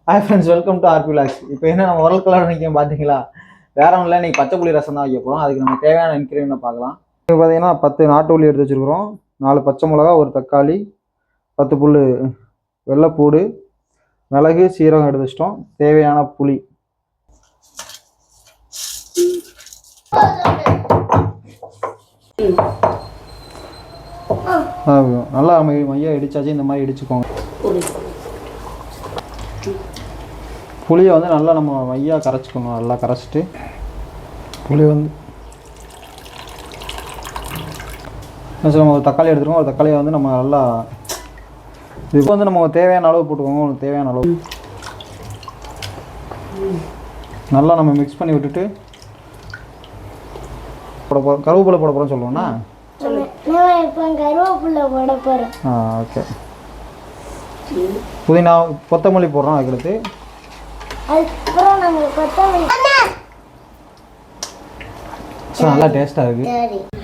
Hi friends, welcome to RP vlogs. இப்போ என்ன நம்ம உரல் கலர் நிற்கும் பார்த்தீங்களா? வேற ஒன்றும் இல்லை, இன்றைக்கி பச்சை புளி ரசம் தான் வைக்க போகிறோம். அதுக்கு நம்ம தேவையான இன்க்ரீடியன்ட் பார்க்கலாம். இப்போ பார்த்தீங்கன்னா 10 நாட்டு உள்ளி எடுத்து வச்சுருக்கிறோம், 4 பச்சை மிளகா, 1 தக்காளி, 10 புல் வெள்ளைப்பூடு, மிளகு, சீரகம் எடுத்து வச்சிட்டோம். தேவையான புளி. நல்லா மையா இடிச்சாச்சு. இந்த மாதிரி இடிச்சுக்கோங்க. புளியை வந்து நல்லா நம்ம மையாக கரைச்சிக்கணும். நல்லா கரைச்சிட்டு புளி வந்து நம்ம ஒரு தக்காளி எடுத்துருக்கோம். ஒரு தக்காளியை வந்து நம்ம நல்லா இதுக்கு வந்து நம்ம தேவையான அளவு போட்டுக்கோங்க. உங்களுக்கு தேவையான அளவு நல்லா நம்ம மிக்ஸ் பண்ணி விட்டுட்டு கருவேப்பிலை போட போகிறோம்னு சொல்லுவோம்னா ஓகே. புதினா கொத்தமல்லி போடுறோம். அதுக்கடுத்து நல்லா டேஸ்ட்டாக இருக்குது.